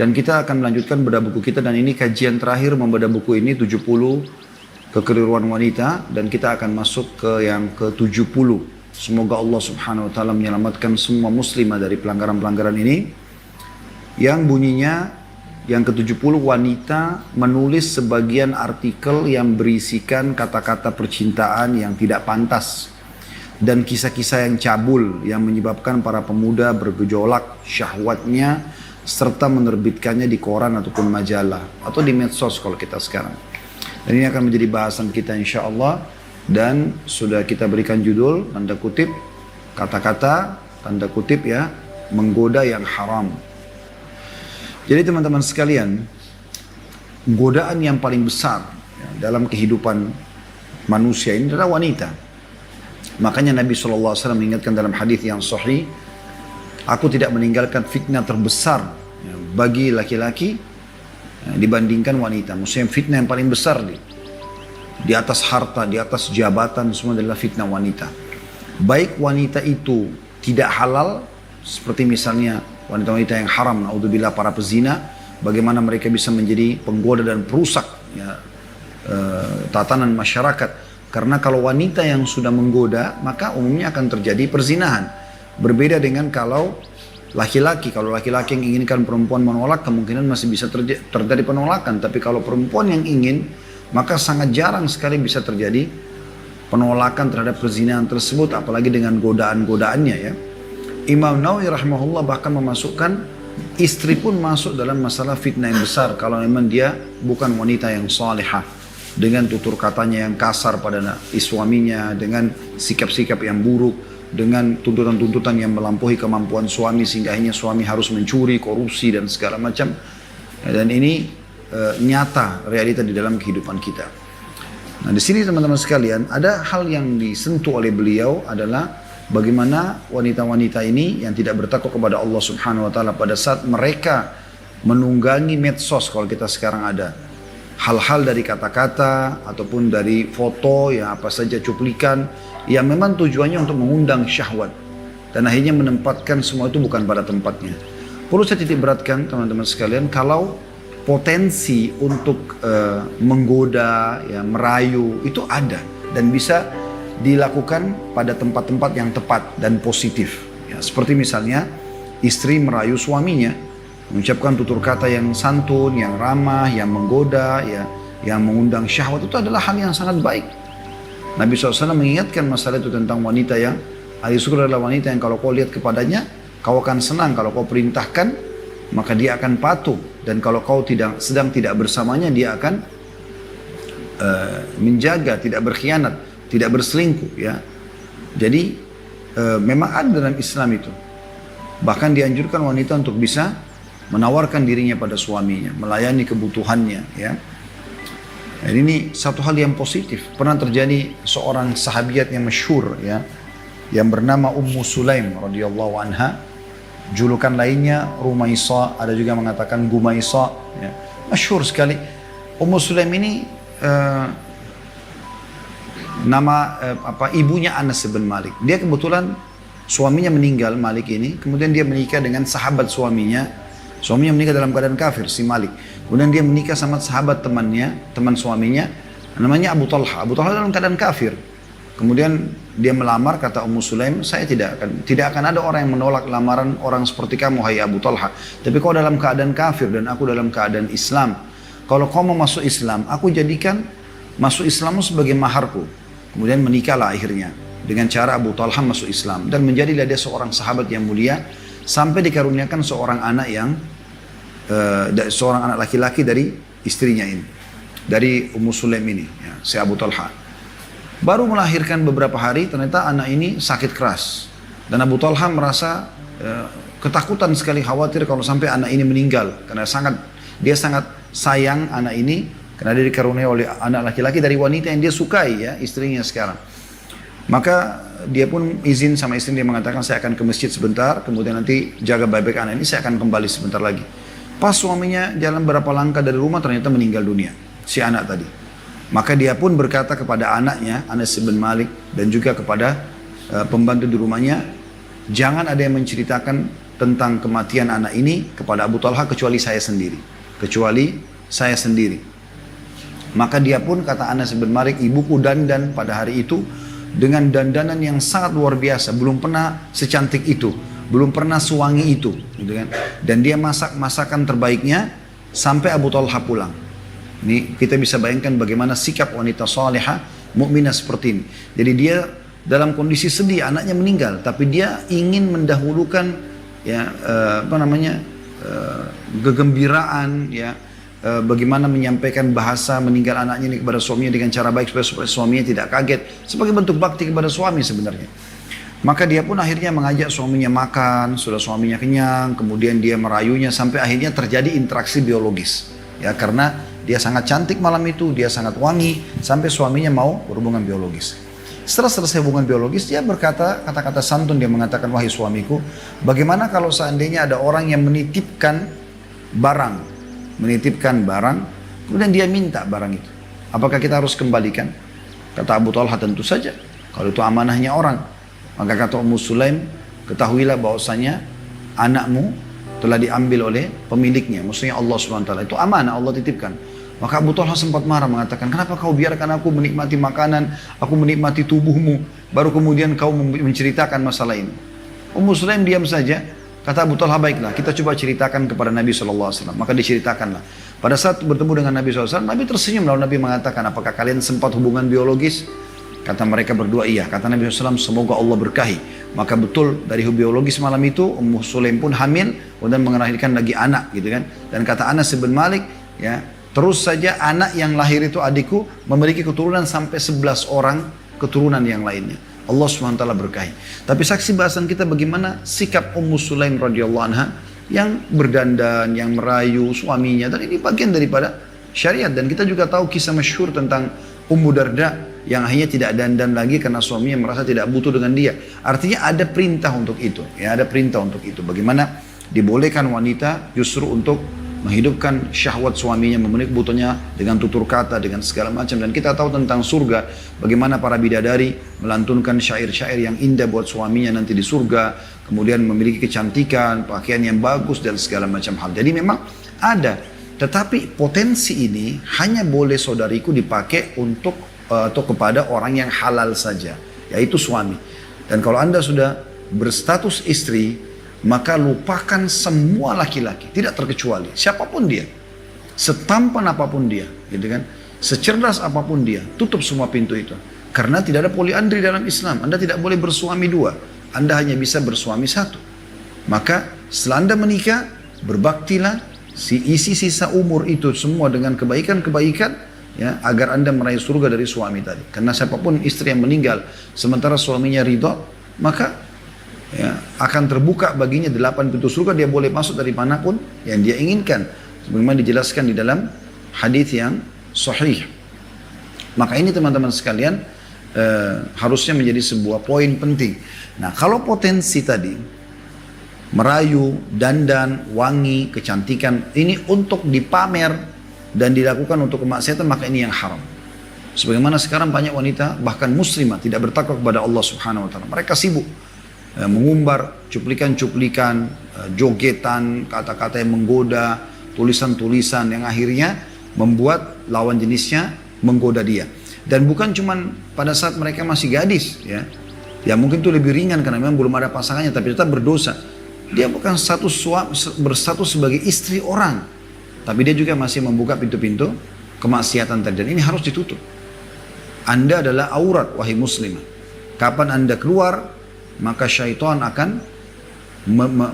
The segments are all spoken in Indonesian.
Dan kita akan melanjutkan bedah buku kita, dan ini kajian terakhir membedah buku ini 70 kekeliruan wanita, dan kita akan masuk ke yang ke-70. Semoga Allah Subhanahu wa taala menyelamatkan semua muslimah dari pelanggaran-pelanggaran ini. Yang bunyinya yang ke-70, wanita menulis sebagian artikel yang berisikan kata-kata percintaan yang tidak pantas dan kisah-kisah yang cabul yang menyebabkan para pemuda bergejolak syahwatnya, serta menerbitkannya di koran ataupun majalah atau di medsos kalau kita sekarang. Dan ini akan menjadi bahasan kita insya Allah, dan sudah kita berikan judul tanda kutip kata-kata tanda kutip ya, menggoda yang haram. Jadi teman-teman sekalian, godaan yang paling besar ya, dalam kehidupan manusia ini adalah wanita. Makanya Nabi SAW mengingatkan dalam hadis yang sahih, aku tidak meninggalkan fitnah terbesar ya, bagi laki-laki ya, dibandingkan wanita. Maksudnya fitnah yang paling besar di atas harta, di atas jabatan, semua adalah fitnah wanita. Baik wanita itu tidak halal, seperti misalnya wanita-wanita yang haram, naudzubillah, para pezina, bagaimana mereka bisa menjadi penggoda dan perusak ya, tatanan masyarakat. Karena kalau wanita yang sudah menggoda, maka umumnya akan terjadi perzinahan. Berbeda dengan kalau laki-laki. Kalau laki-laki yang inginkan perempuan menolak, kemungkinan masih bisa terjadi penolakan. Tapi kalau perempuan yang ingin, maka sangat jarang sekali bisa terjadi penolakan terhadap perzinahan tersebut, apalagi dengan godaan-godaannya ya. Imam Nawawi rahimahullah bahkan memasukkan istri pun masuk dalam masalah fitnah yang besar kalau memang dia bukan wanita yang salihah, dengan tutur katanya yang kasar pada suaminya, dengan sikap-sikap yang buruk, dengan tuntutan-tuntutan yang melampaui kemampuan suami sehingga akhirnya suami harus mencuri, korupsi dan segala macam. Dan ini nyata realita di dalam kehidupan kita. Nah, di sini teman-teman sekalian, ada hal yang disentuh oleh beliau adalah bagaimana wanita-wanita ini yang tidak bertakwa kepada Allah Subhanahu wa taala pada saat mereka menunggangi medsos. Kalau kita sekarang ada hal-hal dari kata-kata ataupun dari foto ya, apa saja cuplikan yang memang tujuannya untuk mengundang syahwat, dan akhirnya menempatkan semua itu bukan pada tempatnya. Perlu saya titik beratkan teman-teman sekalian, kalau potensi untuk menggoda ya, merayu itu ada dan bisa dilakukan pada tempat-tempat yang tepat dan positif ya, seperti misalnya istri merayu suaminya, mengucapkan tutur kata yang santun, yang ramah, yang menggoda ya, yang mengundang syahwat, itu adalah hal yang sangat baik. Nabi SAW mengingatkan masalah itu tentang wanita yang ahli surga adalah wanita yang kalau kau lihat kepadanya kau akan senang, kalau kau perintahkan maka dia akan patuh, dan kalau kau sedang tidak bersamanya dia akan menjaga, tidak berkhianat, tidak berselingkuh ya. Jadi memang ada dalam Islam itu. Bahkan dianjurkan wanita untuk bisa menawarkan dirinya pada suaminya, melayani kebutuhannya ya. Dan ini satu hal yang positif. Pernah terjadi seorang sahabiat yang masyhur ya, yang bernama Ummu Sulaim radhiyallahu anha. Julukan lainnya Rumaisa, ada juga mengatakan Gumaisa ya. Masyhur sekali. Ummu Sulaim ini nama ibunya Anas bin Malik. Dia kebetulan suaminya meninggal, Malik ini. Kemudian dia menikah dengan sahabat suaminya. Suaminya menikah dalam keadaan kafir, si Malik. Kemudian dia menikah sama sahabat temannya, teman suaminya, namanya Abu Talha. Abu Talha dalam keadaan kafir. Kemudian dia melamar, kata Ummu Sulaim, saya tidak akan ada orang yang menolak lamaran orang seperti kamu, hai Abu Talha. Tapi kau dalam keadaan kafir dan aku dalam keadaan Islam. Kalau kau mau masuk Islam, aku jadikan masuk Islammu sebagai maharku. Kemudian menikahlah akhirnya dengan cara Abu Talha masuk Islam, dan menjadilah dia seorang sahabat yang mulia sampai dikaruniakan seorang anak seorang anak laki-laki dari istrinya ini, dari Ummu Sulaim ini ya, si Abu Talha. Baru melahirkan beberapa hari ternyata anak ini sakit keras, dan Abu Talha merasa ketakutan sekali, khawatir kalau sampai anak ini meninggal, karena dia sangat sayang anak ini karena dia dikaruniai oleh anak laki-laki dari wanita yang dia sukai ya, istrinya sekarang. Maka dia pun izin sama istri, dia mengatakan saya akan ke masjid sebentar, kemudian nanti jaga baik-baik anak ini, saya akan kembali sebentar lagi. Pas suaminya jalan berapa langkah dari rumah ternyata meninggal dunia, si anak tadi. Maka dia pun berkata kepada anaknya, Anas bin Malik, dan juga kepada pembantu di rumahnya, jangan ada yang menceritakan tentang kematian anak ini kepada Abu Talha kecuali saya sendiri. Kecuali saya sendiri. Maka dia pun, kata Anas bin Malik, ibuku dandan pada hari itu dengan dandanan yang sangat luar biasa. Belum pernah secantik itu, belum pernah sewangi itu, gitu kan. Dan dia masak masakan terbaiknya sampai Abu Talha pulang. Ini kita bisa bayangkan bagaimana sikap wanita salihah mukminah seperti ini. Jadi dia dalam kondisi sedih, anaknya meninggal, tapi dia ingin mendahulukan kegembiraan, bagaimana menyampaikan bahasa meninggal anaknya ini kepada suaminya dengan cara baik supaya suaminya tidak kaget, sebagai bentuk bakti kepada suami sebenarnya. Maka dia pun akhirnya mengajak suaminya makan, sudah suaminya kenyang, kemudian dia merayunya sampai akhirnya terjadi interaksi biologis. Ya, karena dia sangat cantik malam itu, dia sangat wangi, sampai suaminya mau berhubungan biologis. Setelah selesai hubungan biologis, dia berkata, kata-kata santun, dia mengatakan, wahai suamiku, bagaimana kalau seandainya ada orang yang menitipkan barang, kemudian dia minta barang itu. Apakah kita harus kembalikan? Kata Abu Talha, tentu saja, kalau itu amanahnya orang. Maka kata Ummu Sulaim, ketahuilah bahwasanya anakmu telah diambil oleh pemiliknya, maksudnya Allah SWT, itu amanah Allah titipkan. Maka Abu Talha sempat marah mengatakan, kenapa kau biarkan aku menikmati makanan, aku menikmati tubuhmu, baru kemudian kau menceritakan masalah ini. Ummu Sulaim diam saja. Kata Abu Talha, baiklah kita coba ceritakan kepada Nabi SAW. Maka diceritakanlah. Pada saat bertemu dengan Nabi SAW, Nabi tersenyum lalu Nabi mengatakan, apakah kalian sempat hubungan biologis? Kata mereka berdua, iya. Kata Nabi SAW, semoga Allah berkahi. Maka betul dari biologis malam itu Ummu Sulaim pun hamil dan mengelahirkan lagi anak, gitu kan. Dan kata Anas bin Malik, ya, terus saja anak yang lahir itu adikku memiliki keturunan sampai 11 orang keturunan yang lainnya. Allah SWT berkahi. Tapi saksi bahasan kita bagaimana sikap Ummu Sulaim radhiyallahu anha yang berdandan, yang merayu suaminya, dan ini bagian daripada syariat. Dan kita juga tahu kisah masyhur tentang Ummu Darda yang akhirnya tidak dandan lagi karena suaminya merasa tidak butuh dengan dia. Artinya ada perintah untuk itu, ya, ada perintah untuk itu. Bagaimana dibolehkan wanita justru untuk menghidupkan syahwat suaminya, memenuhi kebutuhannya dengan tutur kata, dengan segala macam. Dan kita tahu tentang surga, bagaimana para bidadari melantunkan syair-syair yang indah buat suaminya nanti di surga, kemudian memiliki kecantikan, pakaian yang bagus, dan segala macam hal. Jadi memang ada, tetapi potensi ini hanya boleh saudariku dipakai untuk atau kepada orang yang halal saja, yaitu suami. Dan kalau Anda sudah berstatus istri, maka lupakan semua laki-laki, tidak terkecuali siapapun dia, setampan apapun dia, gitu kan, secerdas apapun dia, tutup semua pintu itu. Karena tidak ada poliandri dalam Islam. Anda tidak boleh bersuami dua, Anda hanya bisa bersuami satu. Maka setelah Anda menikah, berbaktilah isi sisa umur itu semua dengan kebaikan-kebaikan, ya, agar Anda meraih surga dari suami tadi. Karena siapapun istri yang meninggal sementara suaminya ridho, maka ya, akan terbuka baginya 8 pintu surga, dia boleh masuk dari manapun yang dia inginkan, sebagaimana dijelaskan di dalam hadis yang sahih. Maka ini teman-teman sekalian harusnya menjadi sebuah poin penting. Nah, kalau potensi tadi merayu, dandan, wangi, kecantikan ini untuk dipamer dan dilakukan untuk kemaksiatan, maka ini yang haram. Sebagaimana sekarang banyak wanita bahkan muslimah tidak bertakwa kepada Allah Subhanahu wa taala. Mereka sibuk mengumbar cuplikan-cuplikan, jogetan, kata-kata yang menggoda, tulisan-tulisan yang akhirnya membuat lawan jenisnya menggoda dia. Dan bukan cuman pada saat mereka masih gadis, ya. Ya mungkin itu lebih ringan karena memang belum ada pasangannya, tapi tetap berdosa. Dia bukan berstatus sebagai istri orang, tapi dia juga masih membuka pintu-pintu kemaksiatan tadi. Dan ini harus ditutup. Anda adalah aurat, wahai muslimah. Kapan Anda keluar, maka syaitan akan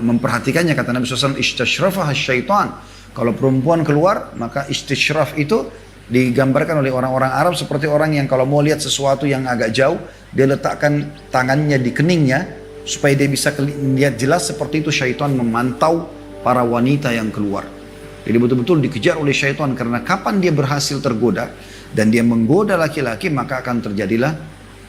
memperhatikannya. Kata Nabi SAW, istasyrafah syaitan. Kalau perempuan keluar, maka istisyraf itu digambarkan oleh orang-orang Arab seperti orang yang kalau mau lihat sesuatu yang agak jauh, dia letakkan tangannya di keningnya supaya dia bisa lihat jelas. Seperti itu syaitan memantau para wanita yang keluar. Jadi betul-betul dikejar oleh syaitan, karena kapan dia berhasil tergoda dan dia menggoda laki-laki, maka akan terjadilah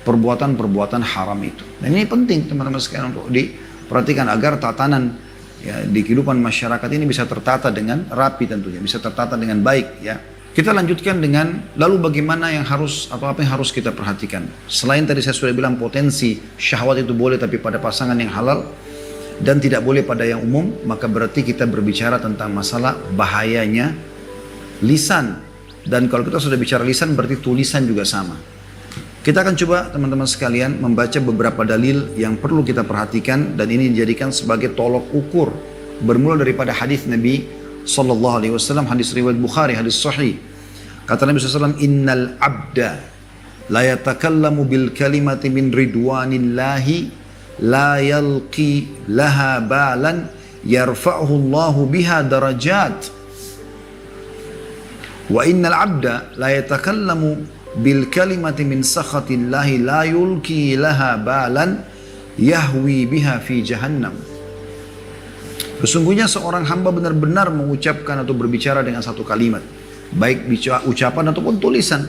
perbuatan-perbuatan haram itu. Dan ini penting teman-teman sekalian untuk diperhatikan agar tatanan, ya, di kehidupan masyarakat ini bisa tertata dengan rapi, tentunya bisa tertata dengan baik, ya. Kita lanjutkan dengan lalu bagaimana yang harus atau apa yang harus kita perhatikan. Selain tadi saya sudah bilang potensi syahwat itu boleh tapi pada pasangan yang halal, dan tidak boleh pada yang umum, maka berarti kita berbicara tentang masalah bahayanya lisan. Dan kalau kita sudah bicara lisan, berarti tulisan juga sama. Kita akan coba teman-teman sekalian membaca beberapa dalil yang perlu kita perhatikan, dan ini dijadikan sebagai tolok ukur. Bermula daripada hadis Nabi sallallahu alaihi wasallam, hadis riwayat Bukhari, hadis sahih. Kata Nabi SAW, innal abda la yatakallamu bil kalimati min ridwanillahi la yalqi laha balan yarfa'uhu Allahu biha darajat. Wa innal abda la yatakallamu bil kalimati min sakhatillahi la yulqi laha balan yahwi biha fi jahannam. Sesungguhnya seorang hamba benar-benar mengucapkan atau berbicara dengan satu kalimat, baik ucapan ataupun tulisan,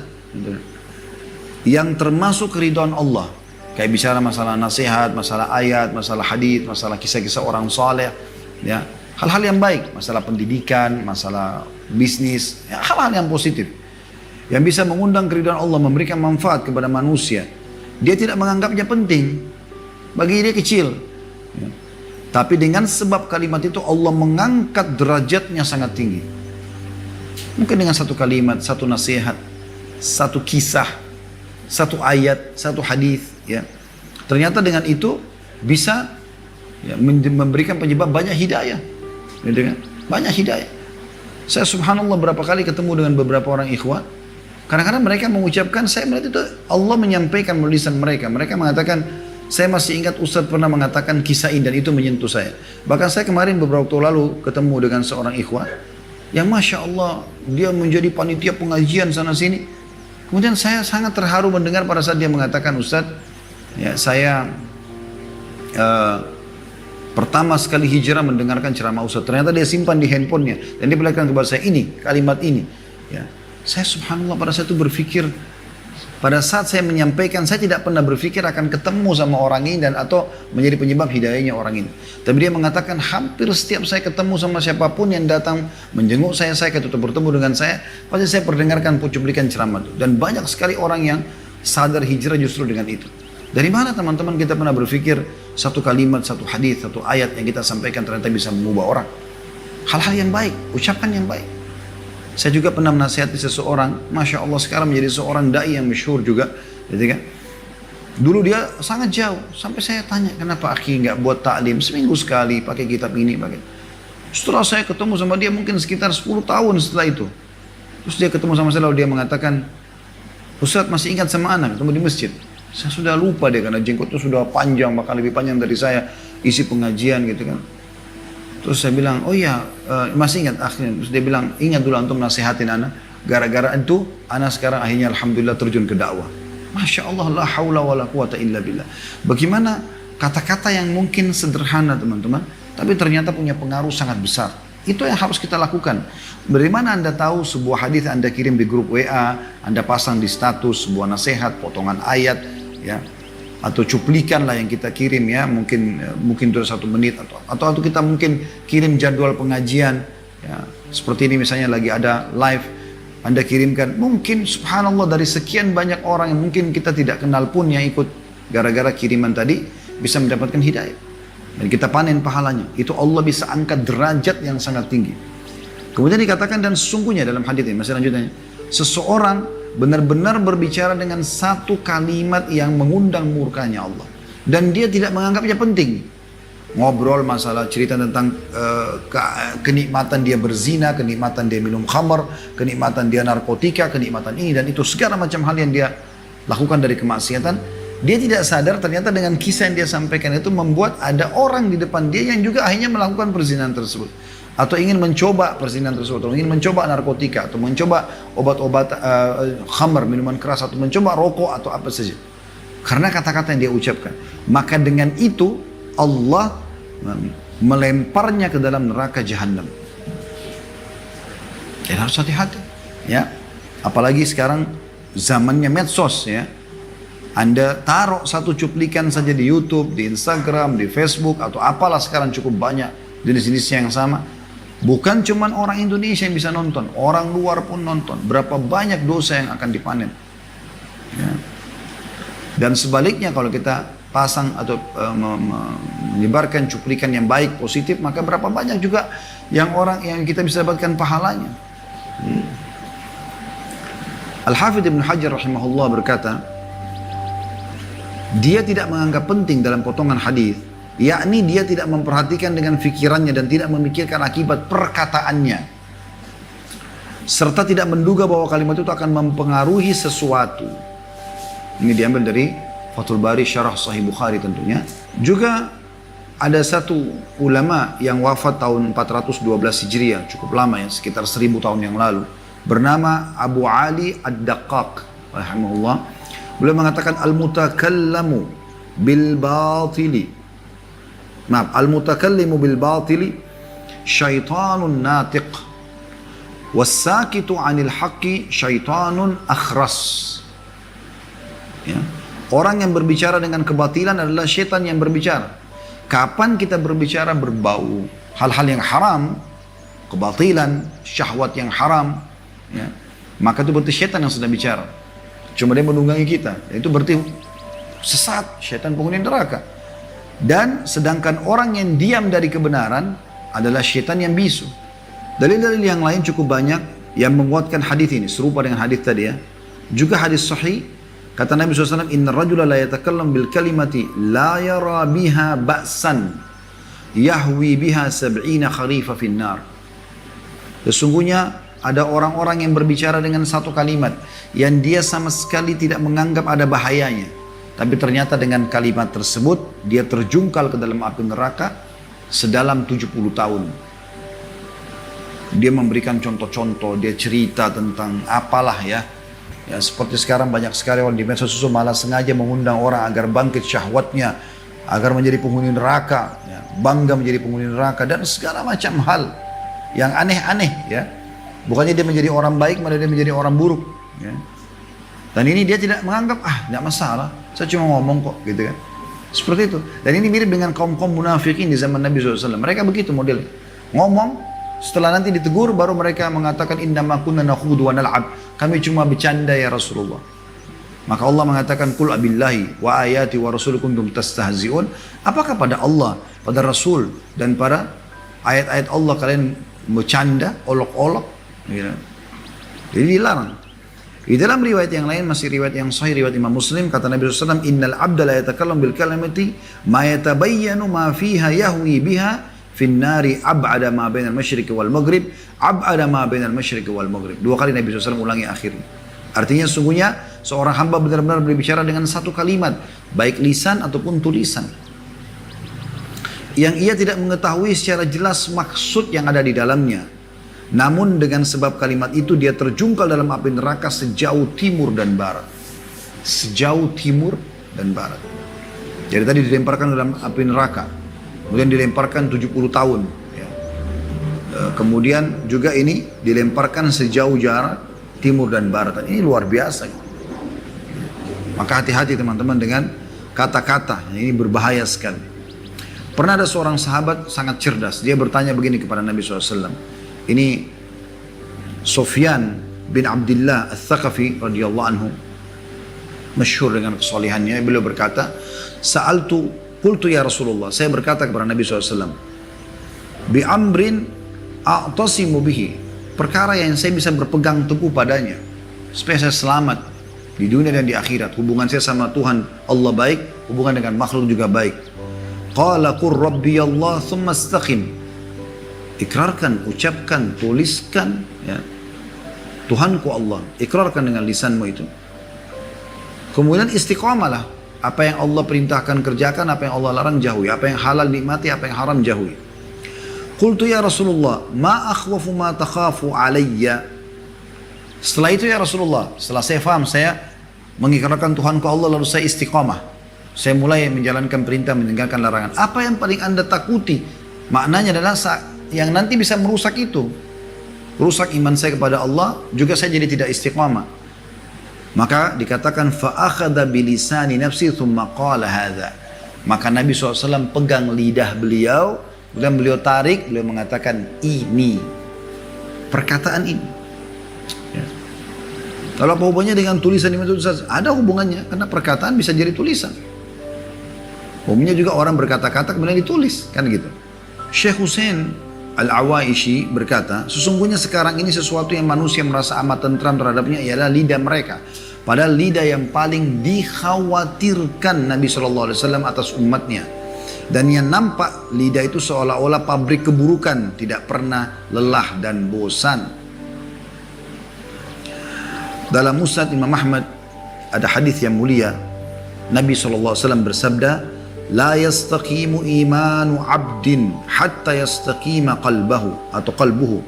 yang termasuk keridhaan Allah. Kayak bicara masalah nasihat, masalah ayat, masalah hadis, masalah kisah-kisah orang saleh, ya, hal-hal yang baik, masalah pendidikan, masalah bisnis, ya, hal-hal yang positif, yang bisa mengundang keridhaan Allah, memberikan manfaat kepada manusia. Dia tidak menganggapnya penting, bagi dia kecil. Ya. Tapi dengan sebab kalimat itu Allah mengangkat derajatnya sangat tinggi. Mungkin dengan satu kalimat, satu nasihat, satu kisah, satu ayat, satu hadis, ya. Ternyata dengan itu bisa, ya, memberikan penyebab banyak hidayah, gitu kan? Banyak hidayah. Saya subhanallah berapa kali ketemu dengan beberapa orang ikhwan. Kadang-kadang mereka mengucapkan, saya melihat itu Allah menyampaikan melalui lisan mereka. Mereka mengatakan, saya masih ingat Ustaz pernah mengatakan kisah ini dan itu menyentuh saya. Bahkan saya kemarin beberapa waktu lalu ketemu dengan seorang ikhwan yang Masya Allah dia menjadi panitia pengajian sana sini. Kemudian saya sangat terharu mendengar pada saat dia mengatakan, Ustaz, ya, saya pertama sekali hijrah mendengarkan ceramah Ustaz. Ternyata dia simpan di handphonenya dan dia bilang kepada saya ini, kalimat ini. Ya. Saya subhanallah pada saat itu berpikir, pada saat saya menyampaikan, saya tidak pernah berpikir akan ketemu sama orang ini dan atau menjadi penyebab hidayahnya orang ini. Tapi dia mengatakan hampir setiap saya ketemu sama siapapun yang datang menjenguk saya ketemu bertemu dengan saya, pasti saya perdengarkan cuplikan ceramah itu. Dan banyak sekali orang yang sadar hijrah justru dengan itu. Dari mana teman-teman kita pernah berpikir satu kalimat, satu hadis, satu ayat yang kita sampaikan ternyata bisa mengubah orang? Hal-hal yang baik, ucapan yang baik. Saya juga pernah menasihati seseorang, Masya Allah sekarang menjadi seorang da'i yang masyhur juga, gitu kan? Dulu dia sangat jauh, sampai saya tanya, kenapa akhi nggak buat taklim seminggu sekali, pakai kitab ini, pakai. Setelah saya ketemu sama dia mungkin sekitar 10 tahun setelah itu. Terus dia ketemu sama saya, lalu dia mengatakan, Ustaz masih ingat sama anak, ketemu di masjid. Saya sudah lupa deh, karena jenggotnya sudah panjang, bahkan lebih panjang dari saya, isi pengajian gitu kan. Terus saya bilang, oh iya, masih ingat akhirnya. Terus dia bilang, ingat dulu antum nasihatin anak. Gara-gara itu, anak sekarang akhirnya alhamdulillah terjun ke dakwah. Masya Allah, la hawla wa la quwata illa billah. Bagaimana kata-kata yang mungkin sederhana teman-teman, tapi ternyata punya pengaruh sangat besar. Itu yang harus kita lakukan. Dari mana Anda tahu sebuah hadis Anda kirim di grup WA, Anda pasang di status sebuah nasihat, potongan ayat, ya, atau cuplikan lah yang kita kirim, ya, mungkin itu 1 menit atau kita mungkin kirim jadwal pengajian, ya, seperti ini misalnya lagi ada live Anda kirimkan, mungkin subhanallah dari sekian banyak orang yang mungkin kita tidak kenal pun yang ikut gara-gara kiriman tadi bisa mendapatkan hidayah dan kita panen pahalanya. Itu Allah bisa angkat derajat yang sangat tinggi. Kemudian dikatakan, dan sesungguhnya dalam hadis ini masih lanjutannya, seseorang benar-benar berbicara dengan satu kalimat yang mengundang murkanya Allah. Dan dia tidak menganggapnya penting. Ngobrol masalah cerita tentang kenikmatan dia berzina, kenikmatan dia minum khamar, kenikmatan dia narkotika, kenikmatan ini dan itu. Segala macam hal yang dia lakukan dari kemaksiatan. Dia tidak sadar ternyata dengan kisah yang dia sampaikan itu membuat ada orang di depan dia yang juga akhirnya melakukan perzinahan tersebut. Atau ingin mencoba perzinahan tersebut, atau ingin mencoba narkotika, atau mencoba obat-obat khamar, minuman keras, atau mencoba rokok, atau apa saja. Karena kata-kata yang dia ucapkan. Maka dengan itu, Allah melemparnya ke dalam neraka jahanam. Dan harus hati-hati. Ya. Apalagi sekarang zamannya medsos, ya. Anda taruh satu cuplikan saja di YouTube, di Instagram, di Facebook, atau apalah sekarang cukup banyak jenis-jenisnya yang sama. Bukan cuma orang Indonesia yang bisa nonton, orang luar pun nonton. Berapa banyak dosa yang akan dipanen. Ya. Dan sebaliknya kalau kita pasang atau menyebarkan cuplikan yang baik, positif, maka berapa banyak juga yang orang yang kita bisa dapatkan pahalanya. Al-Hafidh Ibn Hajar rahimahullah berkata, dia tidak menganggap penting dalam potongan hadis, yakni dia tidak memperhatikan dengan fikirannya dan tidak memikirkan akibat perkataannya, serta tidak menduga bahwa kalimat itu akan mempengaruhi sesuatu. Ini diambil dari Fathul Bari Syarah Sahih Bukhari tentunya. Juga ada satu ulama yang wafat tahun 412 Hijriah, cukup lama ya, sekitar 1000 tahun yang lalu, bernama Abu Ali Ad-Daqqaq rahimahullah. Beliau mengatakan al-mutakallamu bil batili, maaf, al-mutakallimu bil batili syaitanun natiq was-sakitu 'anil haqqi syaitanun akhras. Ya. Orang yang berbicara dengan kebatilan adalah syaitan yang berbicara. Kapan kita berbicara berbau hal-hal yang haram, kebatilan, syahwat yang haram, ya, maka itu berarti syaitan yang sedang bicara. Cuma dia menunggangi kita. Itu berarti sesat, syaitan penghuni neraka. Dan sedangkan orang yang diam dari kebenaran adalah syaitan yang bisu. Dalil-dalil yang lain cukup banyak yang menguatkan hadis ini, serupa dengan hadis tadi ya. Juga hadis sahih, kata Nabi SAW, Inna rajula la yatakallam bil kalimati la yara biha ba'san yahwi biha sab'ina kharifa finnar. Sesungguhnya ada orang-orang yang berbicara dengan satu kalimat yang dia sama sekali tidak menganggap ada bahayanya, tapi ternyata dengan kalimat tersebut dia terjungkal ke dalam api neraka sedalam 70 tahun. Dia memberikan contoh-contoh, dia cerita tentang apalah ya. Ya, seperti sekarang banyak sekali orang di medsos sosial malah sengaja mengundang orang agar bangkit syahwatnya, agar menjadi penghuni neraka, ya, bangga menjadi penghuni neraka, dan segala macam hal yang aneh-aneh ya. Bukannya dia menjadi orang baik, malah dia menjadi orang buruk ya. Dan ini dia tidak menganggap, tidak masalah, saya cuma ngomong kok gitu kan. Seperti itu. Dan ini mirip dengan kaum-kaum munafikin di zaman Nabi SAW. Mereka begitu modelnya. Ngomong, setelah nanti ditegur baru mereka mengatakan innama kunna nakhudu wa nal'ab. Kami cuma bercanda ya Rasulullah. Maka Allah mengatakan qul abillahi wa ayati wa rasul kuntum tastahzi'un. Apakah pada Allah, pada Rasul dan pada ayat-ayat Allah kalian bercanda, olok-olok gitu. Jadi dilarang. Di dalam riwayat yang lain, masih riwayat yang sahih, riwayat Imam Muslim, kata Nabi SAW, innal abda la yatakallam bil kalimati ma yatabayyanu ma fiha yahwi biha fin nari ab'ada ma bainal masyriqi wal maghrib ab'ada ma bainal masyriqi wal maghrib. Dua kali Nabi SAW ulangi akhirnya. Artinya sungguhnya seorang hamba benar-benar berbicara dengan satu kalimat, baik lisan ataupun tulisan, yang ia tidak mengetahui secara jelas maksud yang ada di dalamnya. Namun dengan sebab kalimat itu dia terjungkal dalam api neraka sejauh timur dan barat. Sejauh timur dan barat. Jadi tadi dilemparkan dalam api neraka, kemudian dilemparkan 70 tahun ya. Kemudian juga ini dilemparkan sejauh jarak timur dan barat. Ini luar biasa. Maka hati-hati teman-teman dengan kata-kata, ini berbahaya sekali. Pernah ada seorang sahabat sangat cerdas, dia bertanya begini kepada Nabi SAW. Ini Sufyan bin Abdullah Al-Thaqafi radhiyallahu anhu, masyhur dengan kesalehannya. Beliau berkata, qultu ya Rasulullah, saya berkata kepada Nabi SAW, bi amrin a'tasimu bihi, perkara yang saya bisa berpegang teguh padanya supaya saya selamat di dunia dan di akhirat. Hubungan saya sama Tuhan Allah baik, hubungan dengan makhluk juga baik. Qala qur rabbi Allah thumma istaqim. Ikrarkan, ucapkan, tuliskan ya, Tuhanku Allah, ikrarkan dengan lisanmu itu. Kemudian istiqamalah, apa yang Allah perintahkan kerjakan, apa yang Allah larang jauhi, apa yang halal nikmati, apa yang haram jauhi. Qultu ya Rasulullah, ma akhwafu ma takhafu alayya. Setelah itu ya Rasulullah, setelah saya faham, saya mengikrarkan Tuhanku Allah, lalu saya istiqamah, saya mulai menjalankan perintah, meninggalkan larangan. Apa yang paling Anda takuti? Maknanya adalah yang nanti bisa merusak itu, rusak iman saya kepada Allah, juga saya jadi tidak istiqamah. Maka dikatakan fa'akhadha bilisani nafsi thumma qala hadha. Maka Nabi SAW pegang lidah beliau dan beliau tarik, beliau mengatakan ini, perkataan ini ya. Kalau apa hubungannya dengan tulisan ini? Ada hubungannya, karena perkataan bisa jadi tulisan Umumnya juga orang berkata-kata kemudian ditulis, kan gitu. Syekh Hussein Al-Awaishi berkata, sesungguhnya sekarang ini sesuatu yang manusia merasa amat tentram terhadapnya ialah lidah mereka. Padahal lidah yang paling dikhawatirkan Nabi SAW atas umatnya. Dan yang nampak lidah itu seolah-olah pabrik keburukan, tidak pernah lelah dan bosan. Dalam Musnad Imam Ahmad ada hadis yang mulia. Nabi SAW bersabda, لا يستقيم إيمان عبد حتى يستقيم قلبه atau قلبه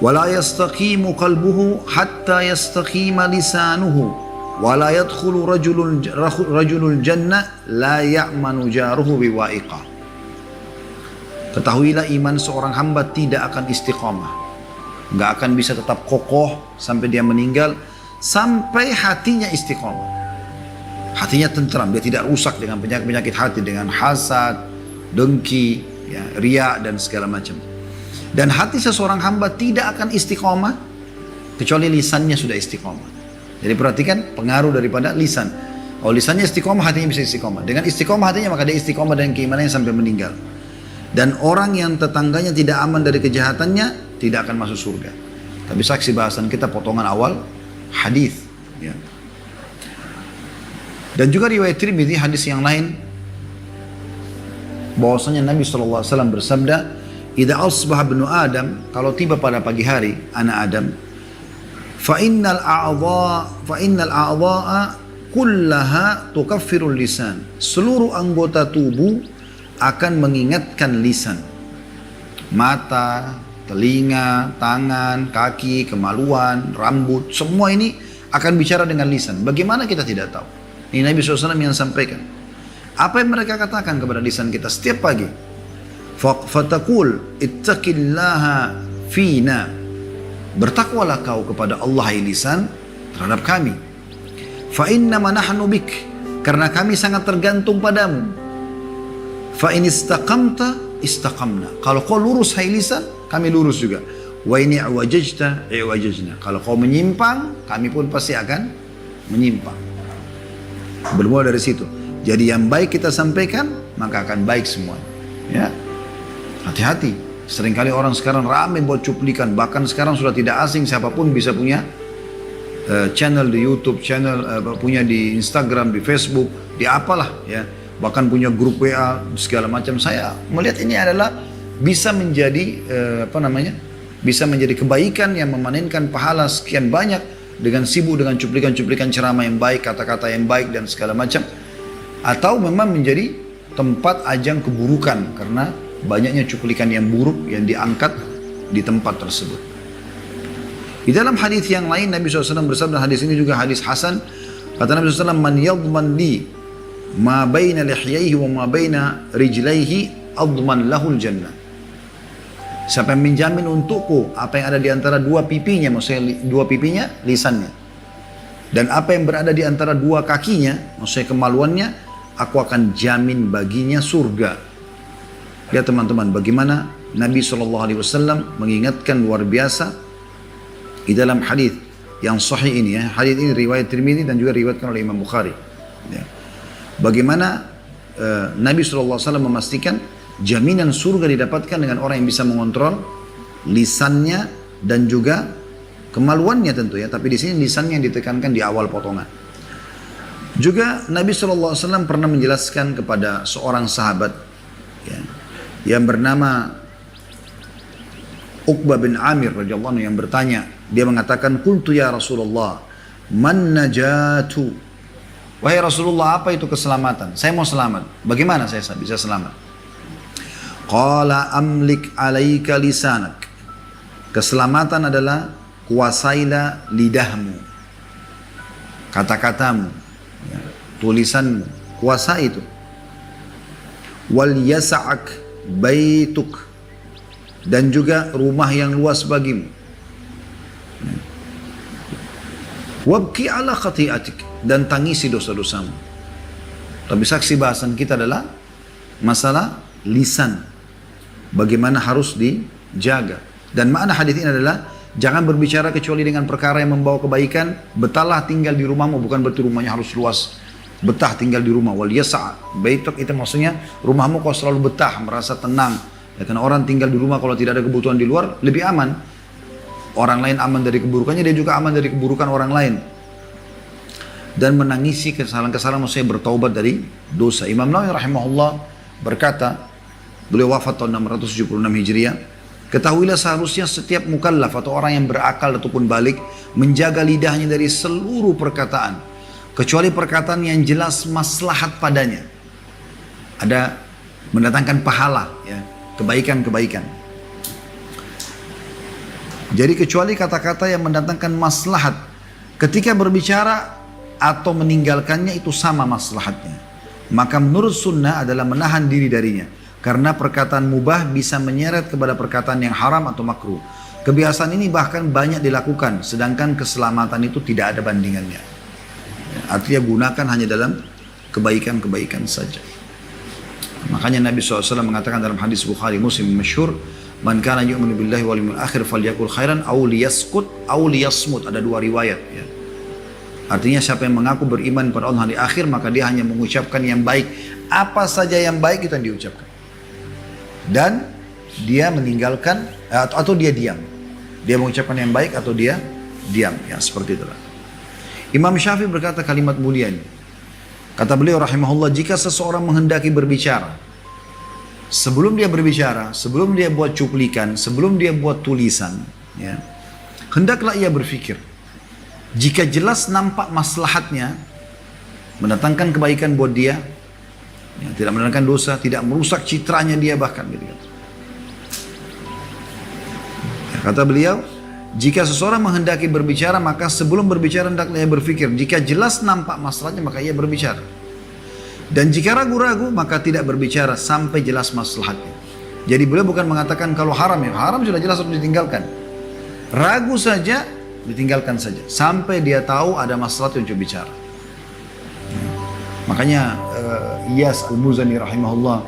ولا يستقيم قلبه حتى يستقيم لسانه ولا يدخل رجل الجنة لا يأمن جاره بوائقة. Ketahuilah iman seorang hamba tidak akan istiqamah, nggak akan bisa tetap kokoh sampai dia meninggal, sampai hatinya istiqamah. Hatinya tentram, dia tidak rusak dengan penyakit-penyakit hati, dengan hasad, dengki, ya, riya dan segala macam. Dan hati seseorang hamba tidak akan istiqomah kecuali lisannya sudah istiqomah. Jadi perhatikan pengaruh daripada lisan. Kalau lisannya istiqomah, hatinya bisa istiqomah. Dengan istiqomah hatinya, maka dia istiqomah dengan keimanannya sampai meninggal. Dan orang yang tetangganya tidak aman dari kejahatannya tidak akan masuk surga. Tapi saksi bahasan kita potongan awal hadis. Ya. Dan juga riwayat Tirmidzi hadis yang lain bahwasanya Nabi SAW bersabda, "Idza asbaha ibnu Adam," kalau tiba pada pagi hari anak Adam, "fa innal a'dha'a kullaha tukaffirul lisan." Seluruh anggota tubuh akan mengingatkan lisan. Mata, telinga, tangan, kaki, kemaluan, rambut, semua ini akan bicara dengan lisan. Bagaimana kita tidak tahu? Ini Nabi SAW yang sampaikan. Apa yang mereka katakan kepada lisan kita setiap pagi? Fatakul ittaqillaha fina. Bertakwalah kau kepada Allah hai lisan terhadap kami. Fa innama nahnu bik. Karena kami sangat tergantung padamu. Fa in istaqamta istaqamna. Kalau kau lurus hai lisan, kami lurus juga. Wa in i'wajajta i'wajajna. Kalau kau menyimpang, kami pun pasti akan menyimpang. Bermula dari situ. Jadi yang baik kita sampaikan, maka akan baik semua. Ya, hati-hati. Seringkali orang sekarang ramai buat cuplikan. Bahkan sekarang sudah tidak asing, siapapun bisa punya channel di YouTube, punya di Instagram, di Facebook, di apalah ya. Bahkan punya grup WA segala macam. Saya melihat ini adalah bisa menjadi bisa menjadi kebaikan yang memanenkan pahala sekian banyak. Dengan sibuk dengan cuplikan-cuplikan ceramah yang baik, kata-kata yang baik dan segala macam. Atau memang menjadi tempat ajang keburukan karena banyaknya cuplikan yang buruk yang diangkat di tempat tersebut. Di dalam hadis yang lain Nabi SAW bersabda, hadis ini juga hadis hasan, kata Nabi SAW, "Man yadman li ma baina lihyaihi wa ma baina rijlaihi adman lahul jannah." Siapa yang menjamin untukku apa yang ada di antara dua pipinya, maksudnya dua pipinya, lisannya. Dan apa yang berada di antara dua kakinya, maksudnya kemaluannya, aku akan jamin baginya surga. Ya teman-teman, bagaimana Nabi SAW mengingatkan luar biasa di dalam hadis yang sahih ini ya. Hadis ini riwayat Tirmidzi dan juga riwayatkan oleh Imam Bukhari. Ya. Bagaimana Nabi SAW memastikan jaminan surga didapatkan dengan orang yang bisa mengontrol lisannya dan juga kemaluannya tentu ya. Tapi di sini lisannya yang ditekankan di awal potongan. Juga Nabi SAW pernah menjelaskan kepada seorang sahabat ya, yang bernama Uqbah bin Amir radhiyallahu anhu yang bertanya. Dia mengatakan, "Qultu ya Rasulullah, man najatu?" Wahai Rasulullah, apa itu keselamatan? Saya mau selamat. Bagaimana saya bisa selamat? Qala amlik alaika lisanak. Keselamatan adalah kuasailah lidahmu, kata-katamu, ya, tulisanmu, kuasai itu. Wal yasa'ak baituk, dan juga rumah yang luas bagimu. Wabki ala khati'atik, dan tangisi dosa-dosamu. Tapi saksi bahasan kita adalah masalah lisan. Bagaimana harus dijaga. Dan makna hadis ini adalah jangan berbicara kecuali dengan perkara yang membawa kebaikan. Betahlah tinggal di rumahmu, bukan berarti rumahnya harus luas. betah tinggal di rumah. Wal yasa' baituk itu maksudnya rumahmu kau selalu betah, merasa tenang. Ya, karena orang tinggal di rumah kalau tidak ada kebutuhan di luar lebih aman. Orang lain aman dari keburukannya, dia juga aman dari keburukan orang lain. Dan menangisi kesalahan-kesalahan, maksudnya bertaubat dari dosa. Imam Nawawi rahimahullah berkata, beliau wafat tahun 676 Hijriah. Ketahuilah seharusnya setiap mukallaf atau orang yang berakal ataupun balik menjaga lidahnya dari seluruh perkataan, kecuali perkataan yang jelas maslahat padanya. Ada mendatangkan pahala, ya, kebaikan-kebaikan. Jadi kecuali kata-kata yang mendatangkan maslahat, ketika berbicara atau meninggalkannya itu sama maslahatnya. Maka menurut sunnah adalah menahan diri darinya. Karena perkataan mubah bisa menyeret kepada perkataan yang haram atau makruh. Kebiasaan ini bahkan banyak dilakukan, sedangkan keselamatan itu tidak ada bandingannya. Artinya gunakan hanya dalam kebaikan-kebaikan saja. Makanya Nabi SAW mengatakan dalam hadis Bukhari Muslim masyhur, man kana yu'minu billahi wal yawmil akhir falyakul khairan aw liyaskut aw liyasmut. Ada dua riwayat, ya. Artinya siapa yang mengaku beriman pada Allah hari akhir, maka dia hanya mengucapkan yang baik. Apa saja yang baik itu yang diucapkan. Dan dia meninggalkan atau dia diam. Dia mengucapkan yang baik atau dia diam. Ya, seperti itulah. Imam Syafi'i berkata kalimat mulia ini. Kata beliau rahimahullah, jika seseorang menghendaki berbicara, sebelum dia berbicara, sebelum dia buat cuplikan, sebelum dia buat tulisan, ya, hendaklah ia berpikir. Jika jelas nampak maslahatnya, mendatangkan kebaikan buat dia, ya, tidak mendatangkan dosa, tidak merusak citranya dia bahkan, gitu kan. Ya, kata beliau, jika seseorang menghendaki berbicara, maka sebelum berbicara hendaklah ia berpikir. Jika jelas nampak masalahnya, maka ia berbicara. Dan jika ragu-ragu, maka tidak berbicara sampai jelas masalahnya. Jadi beliau bukan mengatakan kalau haram, ya haram sudah jelas harus ditinggalkan. Ragu saja, ditinggalkan saja. Sampai dia tahu ada masalah untuk bicara. Makanya Iyas Al-Muzani rahimahullah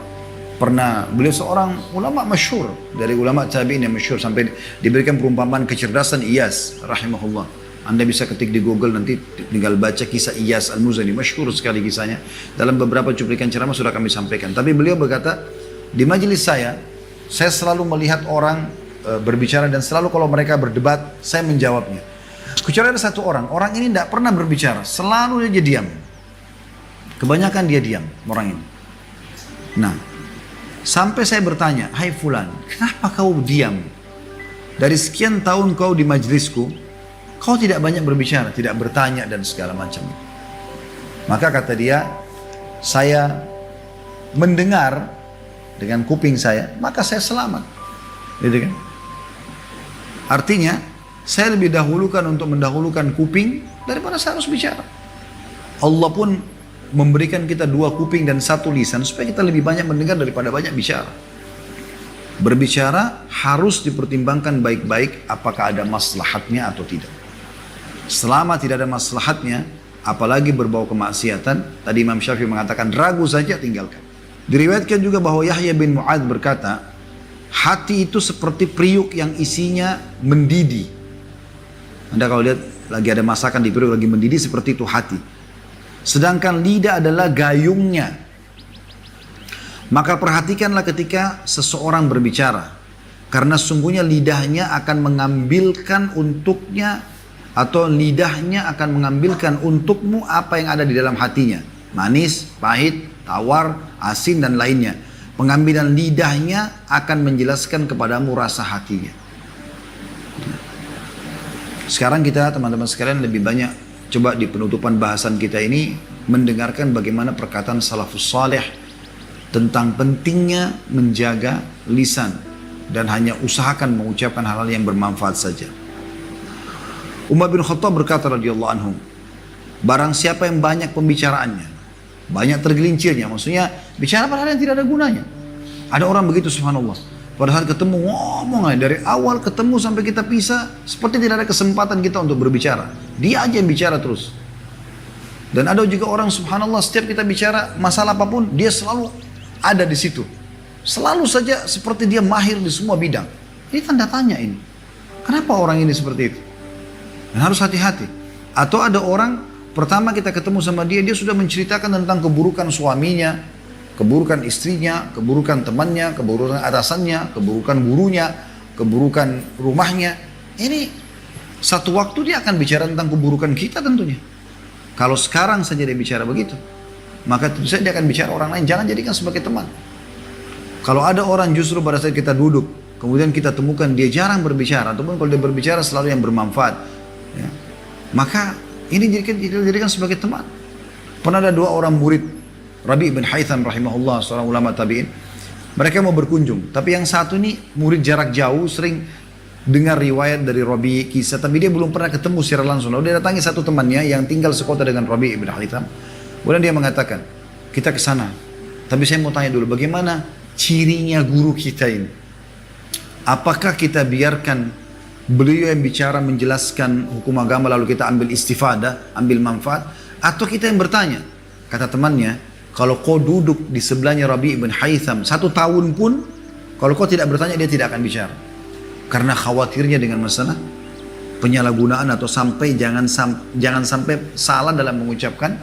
pernah, beliau seorang ulama masyhur dari ulama tabi'in yang masyhur, sampai diberikan perumpamaan kecerdasan Iyas rahimahullah. Anda bisa ketik di Google, nanti tinggal baca kisah Iyas Al-Muzani, masyhur sekali kisahnya. Dalam beberapa cuplikan ceramah sudah kami sampaikan. Tapi beliau berkata, di majelis saya selalu melihat orang berbicara, dan selalu kalau mereka berdebat saya menjawabnya. Kecuali ada satu orang ini tidak pernah berbicara, selalu dia diam. Kebanyakan dia diam orang ini. Nah, sampai saya bertanya, hai fulan, kenapa kau diam? Dari sekian tahun kau di majelisku, kau tidak banyak berbicara, tidak bertanya dan segala macam. Maka kata dia, saya mendengar dengan kuping saya, maka saya selamat. Gitu kan? Artinya, saya lebih dahulukan untuk mendahulukan kuping daripada saya harus bicara. Allah pun memberikan kita dua kuping dan satu lisan supaya kita lebih banyak mendengar daripada banyak bicara. Berbicara harus dipertimbangkan baik-baik apakah ada maslahatnya atau tidak. Selama tidak ada maslahatnya, apalagi berbau kemaksiatan, tadi Imam Syafi'i mengatakan ragu saja tinggalkan. Diriwayatkan juga bahwa Yahya bin Mu'adz berkata, hati itu seperti periuk yang isinya mendidih. Anda kalau lihat lagi ada masakan di periuk lagi mendidih, seperti itu hati. Sedangkan lidah adalah gayungnya. Maka perhatikanlah ketika seseorang berbicara, karena sungguhnya lidahnya akan mengambilkan untuknya, atau lidahnya akan mengambilkan untukmu apa yang ada di dalam hatinya. Manis, pahit, tawar, asin dan lainnya. Pengambilan lidahnya akan menjelaskan kepadamu rasa hatinya. Sekarang kita teman-teman sekalian lebih banyak coba di penutupan bahasan kita ini mendengarkan bagaimana perkataan salafus saleh tentang pentingnya menjaga lisan dan hanya usahakan mengucapkan hal-hal yang bermanfaat saja. Umar bin Khattab berkata radhiyallahu anhu, barang siapa yang banyak pembicaraannya, banyak tergelincirnya, maksudnya bicara pada hal yang tidak ada gunanya. Ada orang begitu subhanallah. Pada saat ketemu ngomong aja, dari awal ketemu sampai kita pisah, seperti tidak ada kesempatan kita untuk berbicara. Dia aja yang bicara terus. Dan ada juga orang subhanallah, setiap kita bicara masalah apapun, dia selalu ada di situ. Selalu saja seperti dia mahir di semua bidang. Ini tanda tanya ini. Kenapa orang ini seperti itu? Dan harus hati-hati. Atau ada orang pertama kita ketemu sama dia, dia sudah menceritakan tentang keburukan suaminya, keburukan istrinya, keburukan temannya, keburukan atasannya, keburukan gurunya, keburukan rumahnya. Ini satu waktu dia akan bicara tentang keburukan kita tentunya. Kalau sekarang saja dia bicara begitu, maka tentu saja dia akan bicara orang lain. Jangan jadikan sebagai teman. Kalau ada orang justru pada saat kita duduk, kemudian kita temukan dia jarang berbicara, ataupun kalau dia berbicara selalu yang bermanfaat, ya, maka ini dijadikan sebagai teman. Pernah ada dua orang murid Rabi' bin Haytham rahimahullah, seorang ulama tabi'in. Mereka mau berkunjung, tapi yang satu ini murid jarak jauh, sering dengar riwayat dari Rabi' kisah, tapi dia belum pernah ketemu secara langsung. Lalu dia datangi satu temannya yang tinggal sekota dengan Rabi' bin Haytham. Kemudian dia mengatakan, kita ke sana. Tapi saya mau tanya dulu, bagaimana cirinya guru kita ini? Apakah kita biarkan beliau yang bicara menjelaskan hukum agama lalu kita ambil istifadah, ambil manfaat, atau kita yang bertanya? Kata temannya, kalau kau duduk di sebelahnya Rabi' bin Haytham 1 tahun pun, kalau kau tidak bertanya dia tidak akan bicara. Karena khawatirnya dengan masalah penyalahgunaan atau jangan sampai salah dalam mengucapkan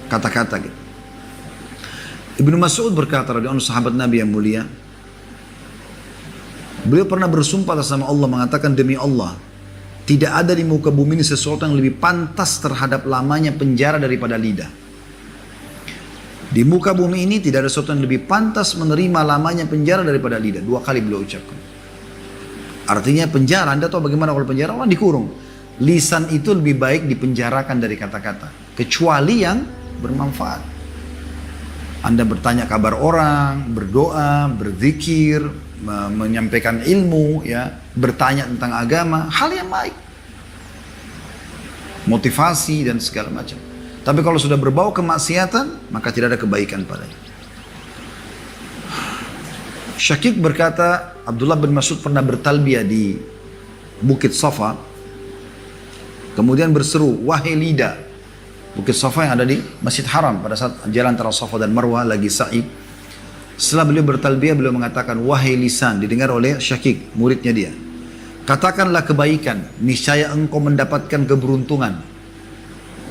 kata-kata gitu. Ibnu Mas'ud berkata, radhiyallahu anhu, sahabat Nabi yang mulia, beliau pernah bersumpah atas nama Allah mengatakan, demi Allah, tidak ada di muka bumi ini sesuatu yang lebih pantas terhadap lamanya penjara daripada lidah. Di muka bumi ini tidak ada sesuatu yang lebih pantas menerima lamanya penjara daripada lidah. 2 kali beliau ucapkan. Artinya penjara, Anda tahu bagaimana kalau penjara, orang dikurung. Lisan itu lebih baik dipenjarakan dari kata-kata, kecuali yang bermanfaat. Anda bertanya kabar orang, berdoa, berzikir, menyampaikan ilmu, ya, bertanya tentang agama, hal yang baik, motivasi dan segala macam. Tapi kalau sudah berbau kemaksiatan, maka tidak ada kebaikan padanya. Syakik berkata, Abdullah bin Mas'ud pernah bertalbiyah di Bukit Safa, kemudian berseru, wahai lidah. Bukit Safa yang ada di Masjid Haram pada saat jalan antara Safa dan Marwah lagi sa'i. Setelah beliau bertalbiyah, beliau mengatakan, wahai lisan, didengar oleh Syakik, muridnya dia. Katakanlah kebaikan, niscaya engkau mendapatkan keberuntungan.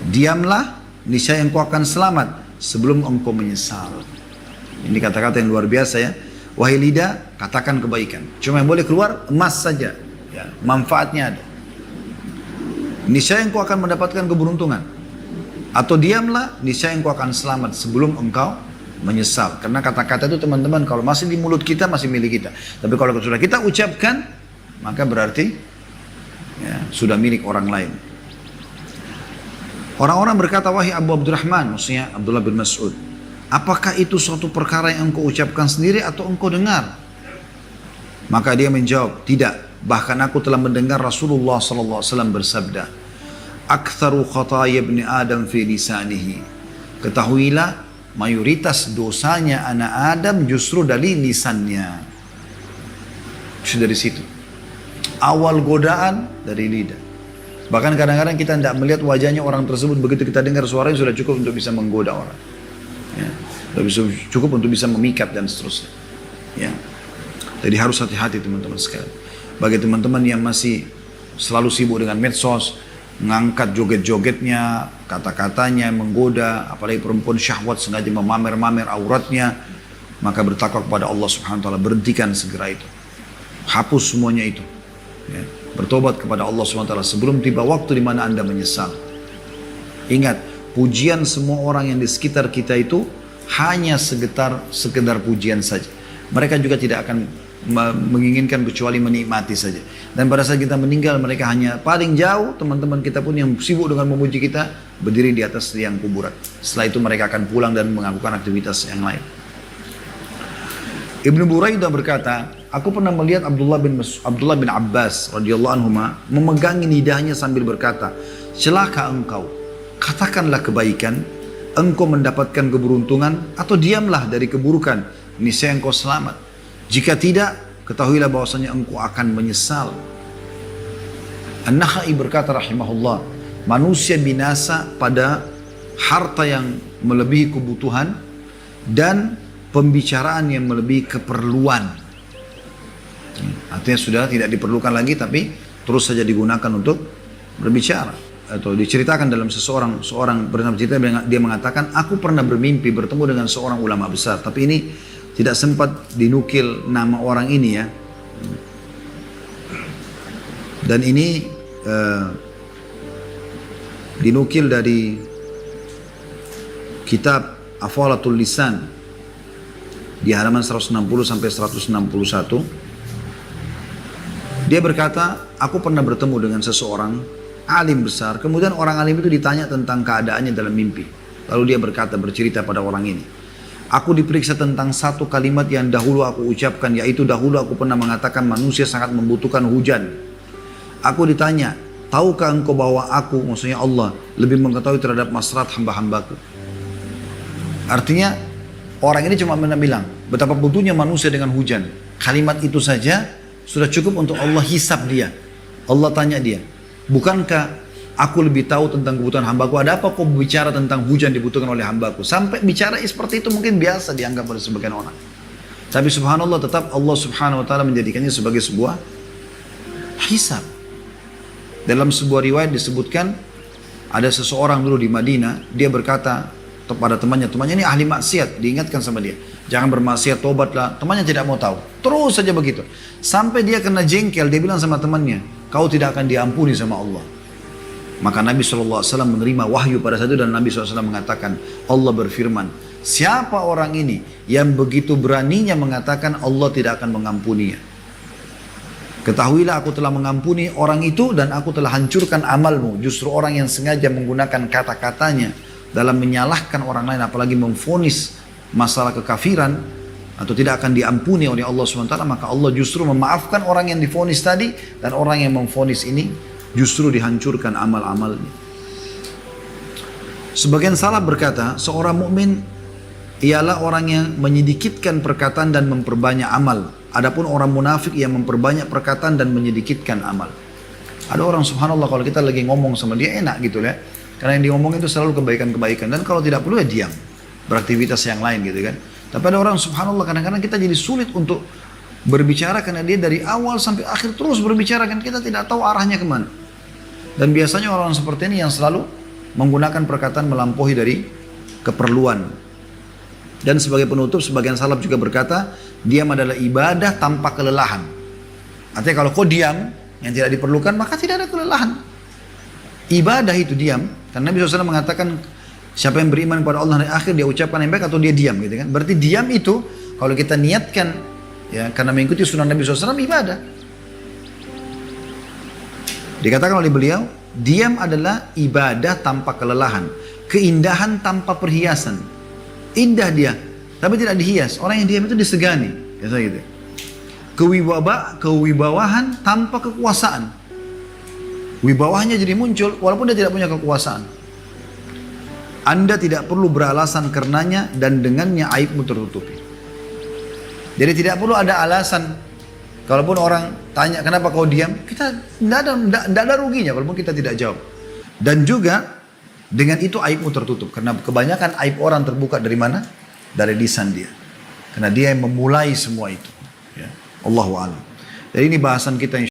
Diamlah, niscaya engkau akan selamat sebelum engkau menyesal. Ini kata-kata yang luar biasa ya. Wahai lidah, katakan kebaikan. Cuma yang boleh keluar emas saja, ya, manfaatnya ada. Niscaya engkau akan mendapatkan keberuntungan. Atau diamlah, niscaya engkau akan selamat sebelum engkau menyesal. Karena kata-kata itu teman-teman, kalau masih di mulut kita, masih milik kita. Tapi kalau sudah kita ucapkan, maka berarti ya, sudah milik orang lain. Orang-orang berkata, wahai Abu Abdurrahman, maksudnya Abdullah bin Mas'ud, apakah itu suatu perkara yang engkau ucapkan sendiri atau engkau dengar? Maka dia menjawab, tidak. Bahkan aku telah mendengar Rasulullah SAW bersabda, aktsaru khataya ibni Adam fi lisanihi. Ketahuilah, mayoritas dosanya anak Adam justru dari lisannya. Justru dari situ. Awal godaan dari lidah. Bahkan kadang-kadang kita tidak melihat wajahnya orang tersebut, begitu kita dengar suaranya sudah cukup untuk bisa menggoda orang. Ya, sudah cukup untuk bisa memikat dan seterusnya. Ya. Jadi harus hati-hati teman-teman sekalian. Bagi teman-teman yang masih selalu sibuk dengan medsos, mengangkat joget-jogetnya, kata-katanya menggoda, apalagi perempuan syahwat sengaja memamer-mamer auratnya, maka bertakwa kepada Allah Subhanahu wa taala, berhentikan segera itu. Hapus semuanya itu. Ya. Bertobat kepada Allah Subhanahu wa taala sebelum tiba waktu di mana Anda menyesal. Ingat, pujian semua orang yang di sekitar kita itu hanya sekedar pujian saja. Mereka juga tidak akan menginginkan kecuali menikmati saja. Dan pada saat kita meninggal, mereka hanya paling jauh, teman-teman kita pun yang sibuk dengan memuji kita, berdiri di atas liang kuburan. Setelah itu mereka akan pulang dan melakukan aktivitas yang lain. Ibnu Buraidah berkata, aku pernah melihat Abdullah bin Abbas radhiyallahu anhuma memegangi lidahnya sambil berkata, celaka engkau, katakanlah kebaikan, engkau mendapatkan keberuntungan, atau diamlah dari keburukan, niscaya engkau selamat. Jika tidak, ketahuilah bahwasanya engkau akan menyesal. An-Nakhai berkata rahimahullah, manusia binasa pada harta yang melebihi kebutuhan dan pembicaraan yang melebihi keperluan. Artinya sudah tidak diperlukan lagi, tapi terus saja digunakan untuk berbicara. atau diceritakan dalam seorang bernama cerita, dia mengatakan, aku pernah bermimpi bertemu dengan seorang ulama besar, tapi ini tidak sempat dinukil nama orang ini ya. Dan ini dinukil dari kitab Afalatul Lisan di halaman 160 sampai 161. Dia berkata, aku pernah bertemu dengan seseorang alim besar. Kemudian orang alim itu ditanya tentang keadaannya dalam mimpi. Lalu dia bercerita pada orang ini, aku diperiksa tentang satu kalimat yang dahulu aku ucapkan, yaitu dahulu aku pernah mengatakan manusia sangat membutuhkan hujan. Aku ditanya, tahukah engkau bahwa aku, maksudnya Allah, lebih mengetahui terhadap maslahat hamba-hambaku? Artinya orang ini cuma bilang betapa butuhnya manusia dengan hujan. Kalimat itu saja sudah cukup untuk Allah hisab dia. Allah tanya dia, bukankah aku lebih tahu tentang kebutuhan hambaku? Ada apa kau bicara tentang hujan dibutuhkan oleh hambaku? Sampai bicara seperti itu mungkin biasa dianggap oleh sebagian orang. Tapi subhanallah, tetap Allah subhanahu wa ta'ala menjadikannya sebagai sebuah hisab. Dalam sebuah riwayat disebutkan, ada seseorang dulu di Madinah, dia berkata kepada temannya ini ahli maksiat, diingatkan sama dia, jangan bermaksiat, tobatlah. Temannya tidak mau tahu, terus saja begitu. Sampai dia kena jengkel, dia bilang sama temannya, kau tidak akan diampuni sama Allah. Maka Nabi SAW menerima wahyu pada saat itu, dan Nabi SAW mengatakan, Allah berfirman, siapa orang ini yang begitu beraninya mengatakan Allah tidak akan mengampuninya? Ketahuilah aku telah mengampuni orang itu dan aku telah hancurkan amalmu. Justru orang yang sengaja menggunakan kata-katanya dalam menyalahkan orang lain, apalagi memvonis masalah kekafiran atau tidak akan diampuni oleh Allah SWT, maka Allah justru memaafkan orang yang divonis tadi, dan orang yang memvonis ini justru dihancurkan amal-amalnya. Sebagian salaf berkata, seorang mukmin ialah orang yang menyedikitkan perkataan dan memperbanyak amal. Adapun orang munafik yang memperbanyak perkataan dan menyedikitkan amal. Ada orang subhanallah kalau kita lagi ngomong sama dia enak gitu ya. Karena yang diomong itu selalu kebaikan-kebaikan, dan kalau tidak perlu ya diam, beraktivitas yang lain gitu kan. Tapi ada orang subhanallah kadang-kadang kita jadi sulit untuk berbicara karena dia dari awal sampai akhir terus berbicara, kan kita tidak tahu arahnya kemana. Dan biasanya orang seperti ini yang selalu menggunakan perkataan melampaui dari keperluan. Dan sebagai penutup, sebagian salaf juga berkata, diam adalah ibadah tanpa kelelahan. Artinya kalau kau diam yang tidak diperlukan, maka tidak ada kelelahan. Ibadah itu diam, karena Nabi SAW mengatakan siapa yang beriman pada Allah hari akhir, dia ucapkan yang baik atau dia diam gitu kan. Berarti diam itu kalau kita niatkan ya karena mengikuti sunnah Nabi SAW, ibadah. Dikatakan oleh beliau, diam adalah ibadah tanpa kelelahan, keindahan tanpa perhiasan. Indah dia, tapi tidak dihias. Orang yang diam itu disegani, biasa gitu. Kewibawahan tanpa kekuasaan. Wibawahnya jadi muncul walaupun dia tidak punya kekuasaan. Anda tidak perlu beralasan karenanya, dan dengannya aibmu tertutupi. Jadi tidak perlu ada alasan. Kalaupun orang tanya kenapa kau diam, kita tidak ada ruginya walaupun kita tidak jawab. Dan juga dengan itu aibmu tertutup, karena kebanyakan aib orang terbuka dari mana? Dari lisan dia. Karena dia yang memulai semua itu. Ya. Allahu a'lam. Jadi ini bahasan kita.